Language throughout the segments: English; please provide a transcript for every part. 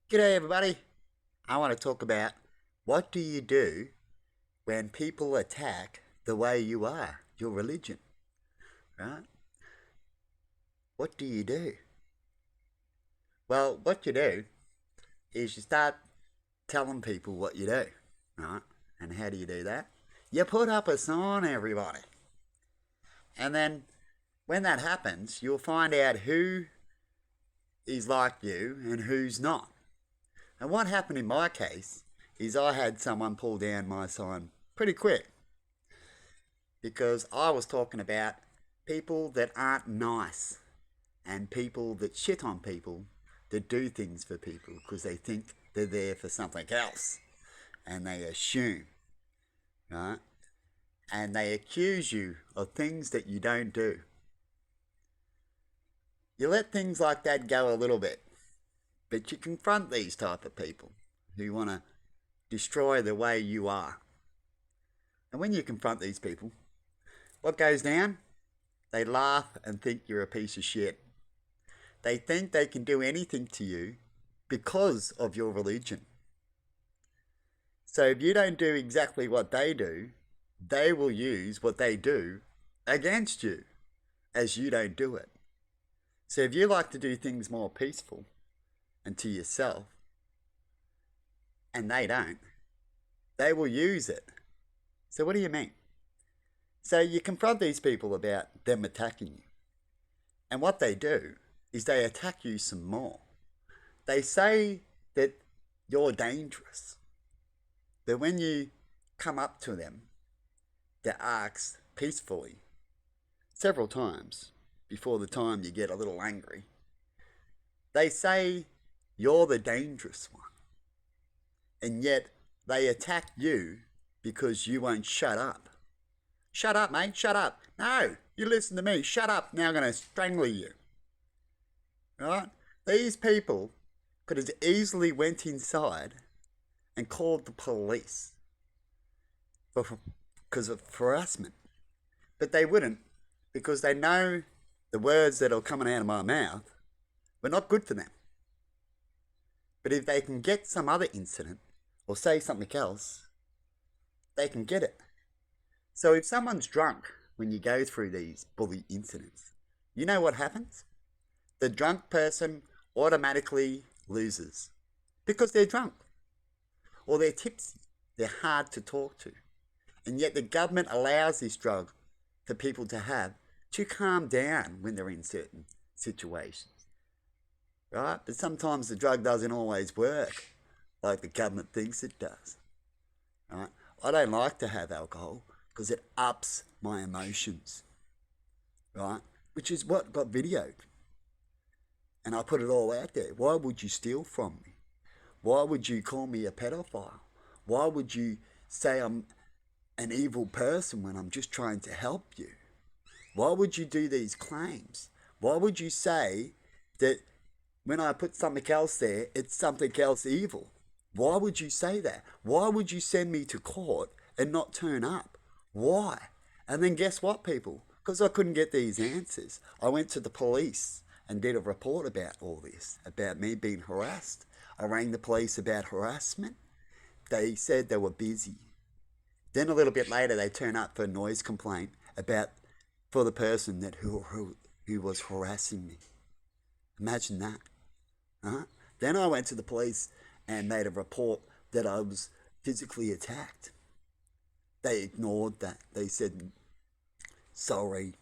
G'day everybody. I want to talk about what do you do when people attack the way you are, your religion, right? What do you do? Well, what you do is you start telling people what you do, right? And how do you do that? You put up a sign, everybody. And then when that happens, you'll find out who is like you and who's not. And what happened in my case is I had someone pull down my sign pretty quick because I was talking about people that aren't nice and people that shit on people that do things for people because they think they're there for something else and they assume, right? And they accuse you of things that you don't do. You let things like that go a little bit, but you confront these type of people who want to destroy the way you are. And when you confront these people, what goes down? They laugh and think you're a piece of shit. They think they can do anything to you because of your religion. So if you don't do exactly what they do, they will use what they do against you as you don't do it. So if you like to do things more peaceful and to yourself, and they don't, they will use it. So what do you mean? So you confront these people about them attacking you. And what they do is they attack you some more. They say that you're dangerous. That when you come up to them, they ask peacefully several times before the time you get a little angry. They say you're the dangerous one. And yet they attack you because you won't shut up. Shut up, mate, shut up. No, you listen to me, shut up. Now I'm going to strangle you. Right? These people could have easily went inside and called the police because of harassment. But they wouldn't because they know the words that are coming out of my mouth were not good for them. But if they can get some other incident or say something else, they can get it. So if someone's drunk when you go through these bully incidents, you know what happens? The drunk person automatically loses because they're drunk or they're tipsy. They're hard to talk to. And yet the government allows this drug for people to have to calm down when they're in certain situations. Right? But sometimes the drug doesn't always work like the government thinks it does. Right? I don't like to have alcohol because it ups my emotions. Right? Which is what got videoed. And I put it all out there. Why would you steal from me? Why would you call me a pedophile? Why would you say I'm an evil person when I'm just trying to help you? Why would you do these claims? Why would you say that when I put something else there, it's something else evil? Why would you say that? Why would you send me to court and not turn up? Why? And then guess what, people? Because I couldn't get these answers, I went to the police and did a report about all this, about me being harassed. I rang the police about harassment. They said they were busy. Then a little bit later, they turn up for a noise complaint about for the person who was harassing me. Imagine that. Huh? Then I went to the police and made a report that I was physically attacked. They ignored that. They said, sorry,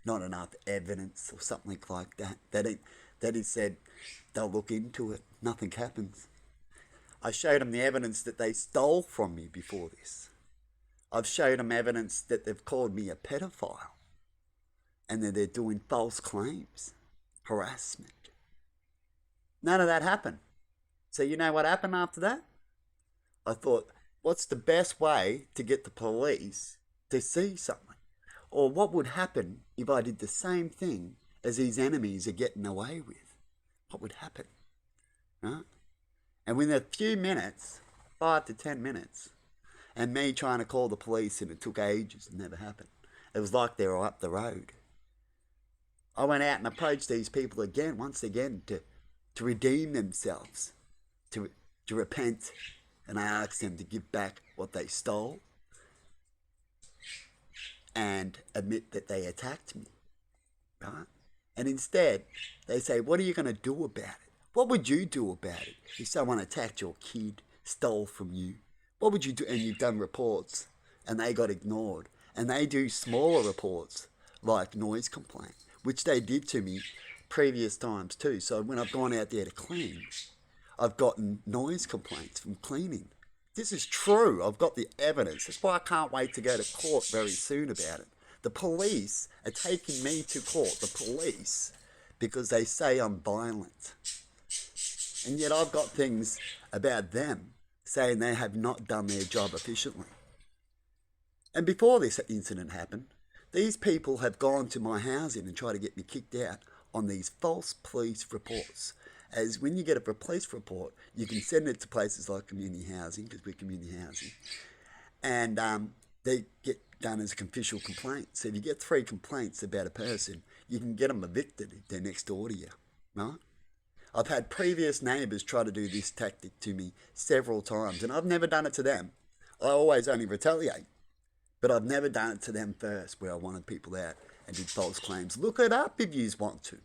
not enough evidence or something like that. They said they'll look into it. Nothing happens. I showed them the evidence that they stole from me before this. I've showed them evidence that they've called me a pedophile and that they're doing false claims, harassment. None of that happened. So you know what happened after that? I thought, what's the best way to get the police to see something? Or what would happen if I did the same thing as these enemies are getting away with? What would happen? Right? And within a few minutes, 5 to 10 minutes, and me trying to call the police and it took ages and never happened. It was like they were up the road. I went out and approached these people again, once again, to redeem themselves. to, to repent, and I ask them to give back what they stole and admit that they attacked me, right? And instead, they say, what are you going to do about it? What would you do about it if someone attacked your kid, stole from you? What would you do? And you've done reports and they got ignored. And they do smaller reports like noise complaint, which they did to me previous times too. So when I've gone out there to clean, I've gotten noise complaints from cleaning. This is true. I've got the evidence. That's why I can't wait to go to court very soon about it. The police are taking me to court, the police, because they say I'm violent. And yet I've got things about them saying they have not done their job efficiently. And before this incident happened, these people have gone to my housing and tried to get me kicked out on these false police reports. As when you get a police report, you can send it to places like community housing, because we're community housing, and they get done as an official complaint. So if you get 3 complaints about a person, you can get them evicted if they're next door to you, right? I've had previous neighbours try to do this tactic to me several times, and I've never done it to them. I always only retaliate, but I've never done it to them first, where I wanted people out and did false claims. Look it up if you want to.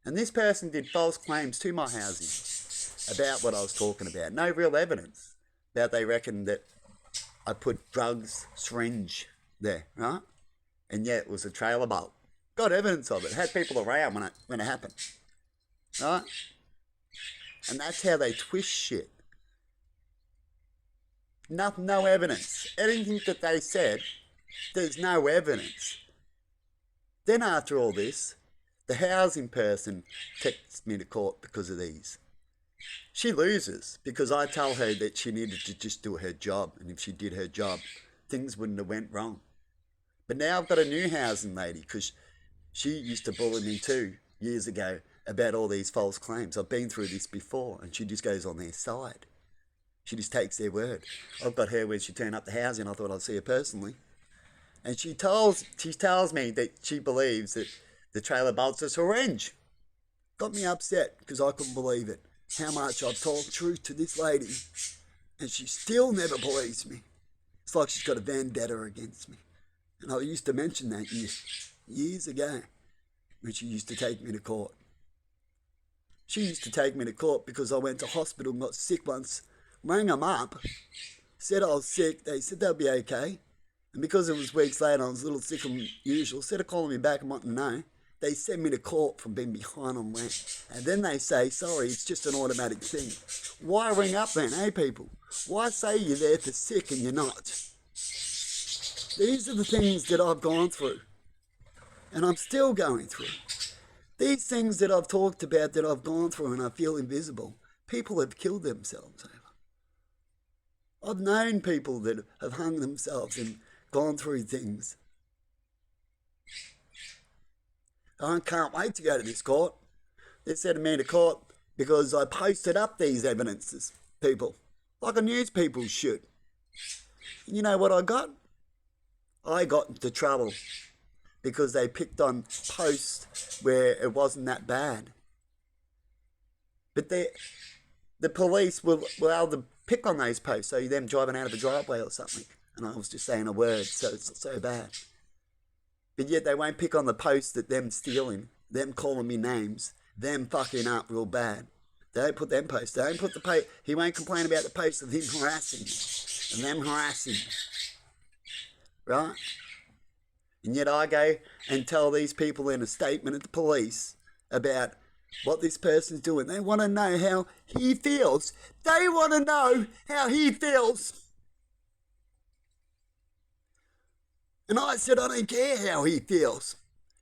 And this person did false claims to my housing about what I was talking about. No real evidence that they reckon that I put drugs, syringe there, right? And yet it was a trailer bolt. Got evidence of it. Had people around when it happened, right? And that's how they twist shit. No evidence. Anything that they said, there's no evidence. Then after all this, the housing person takes me to court because of these. She loses because I tell her that she needed to just do her job, and if she did her job, things wouldn't have went wrong. But now I've got a new housing lady, because she used to bully me too years ago about all these false claims. I've been through this before, and she just goes on their side. She just takes their word. I've got her when she turned up the housing. I thought I'd see her personally, and she tells me that she believes that the trailer bolt's a syringe. Got me upset because I couldn't believe it. How much I've told truth to this lady, and she still never believes me. It's like she's got a vendetta against me. And I used to mention that years ago when she used to take me to court. She used to take me to court because I went to hospital and got sick once. Rang them up, said I was sick. They said they'll be okay. And because it was weeks later, I was a little sicker than usual. Instead of calling me back and wanting to know, they send me to court from being behind on rent. And then they say, sorry, it's just an automatic thing. Why ring up then, eh, people? Why say you're there for sick and you're not? These are the things that I've gone through. And I'm still going through. These things that I've talked about that I've gone through and I feel invisible, people have killed themselves over. I've known people that have hung themselves and gone through things. I can't wait to go to this court. They sent me to court because I posted up these evidences, people, like a news people should. And you know what I got? I got into trouble because they picked on posts where it wasn't that bad. But the police were able to pick on those posts, so them driving out of a driveway or something, and I was just saying a word, so it's not so bad. But yet they won't pick on the posts that them stealing, them calling me names, them fucking up real bad. They don't put them posts. They don't put the post. He won't complain about the posts of him harassing me and them harassing me. Right? And yet I go and tell these people in a statement at the police about what this person's doing. They want to know how he feels. They want to know how he feels. And I said, I don't care how he feels.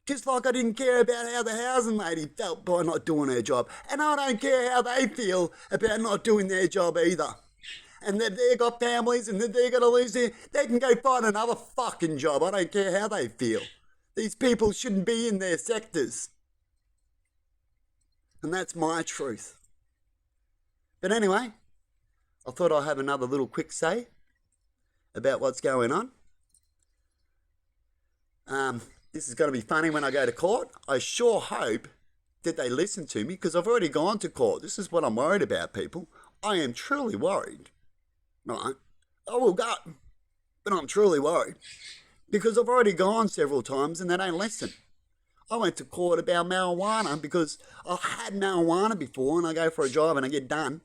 Just like I didn't care about how the housing lady felt by not doing her job. And I don't care how they feel about not doing their job either. And that they've got families and that they're going to lose their... They can go find another fucking job. I don't care how they feel. These people shouldn't be in their sectors. And that's my truth. But anyway, I thought I'd have another little quick say about what's going on. This is going to be funny when I go to court. I sure hope did they listen to me? Because I've already gone to court. This is what I'm worried about, people. I am truly worried. Right? I will go, but I'm truly worried. Because I've already gone several times and they don't listen. I went to court about marijuana because I had marijuana before and I go for a drive and I get done.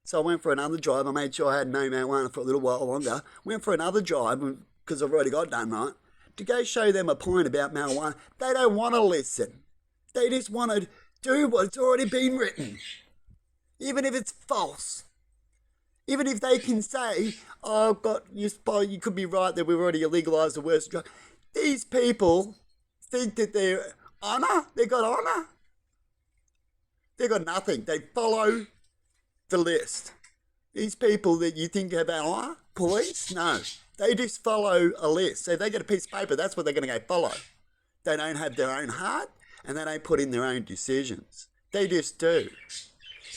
So I went for another drive. I made sure I had no marijuana for a little while longer. Went for another drive because I've already got done, right? To go show them a point about marijuana. They don't want to listen. They just want to do what's already been written. Even if it's false. Even if they can say, oh, you could be right that we've already legalised the worst drug. These people think that they're honour. They got honour. They got nothing. They follow the list. These people that you think have honour, police, no. They just follow a list. So if they get a piece of paper, that's what they're going to go follow. They don't have their own heart and they don't put in their own decisions. They just do.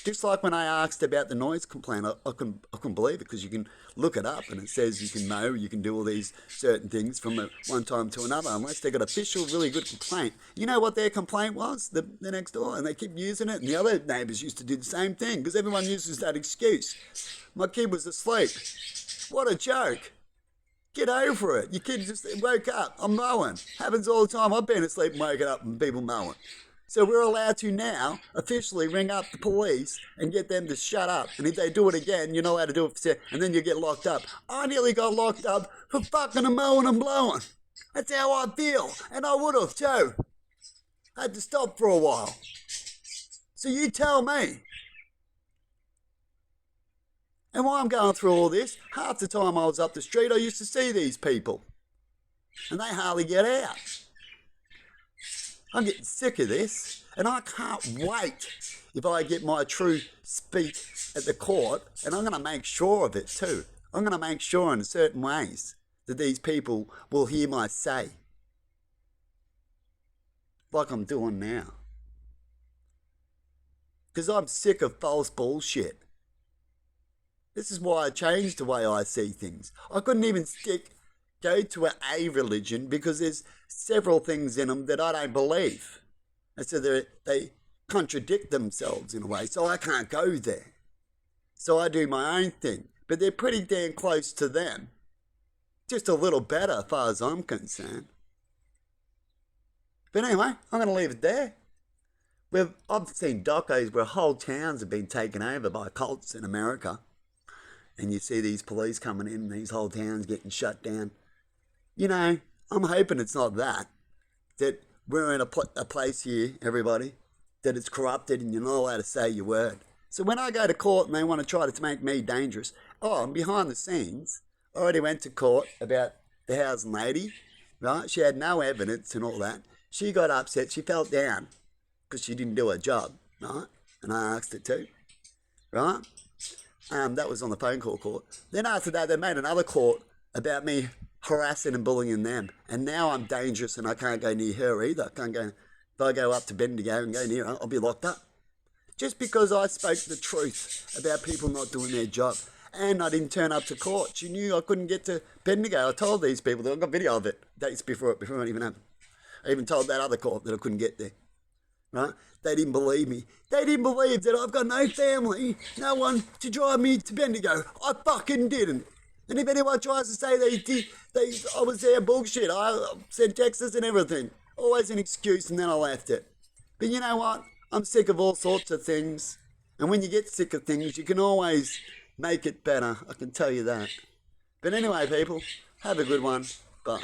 Just like when I asked about the noise complaint, I couldn't believe it because you can look it up and it says you can mow, you can do all these certain things from one time to another unless they got official really good complaint. You know what their complaint was? The next door, and they keep using it. And the other neighbours used to do the same thing because everyone uses that excuse. My kid was asleep. What a joke. Get over it. Your kid just woke up. I'm mowing. Happens all the time. I've been asleep and woken up and people mowing. So we're allowed to now officially ring up the police and get them to shut up. And if they do it again, you're not allowed to do it and then you get locked up. I nearly got locked up for fucking and mowing and blowing. That's how I feel. And I would have too. I had to stop for a while. So you tell me. And while I'm going through all this, half the time I was up the street, I used to see these people. And they hardly get out. I'm getting sick of this, and I can't wait if I get my true speech at the court, and I'm going to make sure of it too. I'm going to make sure in certain ways that these people will hear my say, like I'm doing now. Because I'm sick of false bullshit. This is why I changed the way I see things. I couldn't even go to a religion because there's several things in them that I don't believe. And so they contradict themselves in a way, so I can't go there. So I do my own thing. But they're pretty damn close to them. Just a little better as far as I'm concerned. But anyway, I'm going to leave it there. I've seen docos where whole towns have been taken over by cults in America. And you see these police coming in and these whole towns getting shut down. You know, I'm hoping it's not that we're in a place here, everybody, that it's corrupted and you're not allowed to say your word. So when I go to court and they want to try to make me dangerous, I'm behind the scenes. I already went to court about the housing lady, right? She had no evidence and all that. She got upset. She fell down because she didn't do her job, right? And I asked her to, right? That was on the phone call court. Then after that, they made another court about me harassing and bullying them. And now I'm dangerous and I can't go near her either. If I go up to Bendigo and go near her, I'll be locked up. Just because I spoke the truth about people not doing their job. And I didn't turn up to court. She knew I couldn't get to Bendigo. I told these people that I got video of it dates before it even happened. I even told that other court that I couldn't get there. Right? They didn't believe me. They didn't believe that I've got no family, no one to drive me to Bendigo. I fucking didn't. And if anyone tries to say I was there, bullshit. I sent texts and everything. Always an excuse, and then I left it. But you know what? I'm sick of all sorts of things. And when you get sick of things, you can always make it better. I can tell you that. But anyway, people, have a good one. Bye.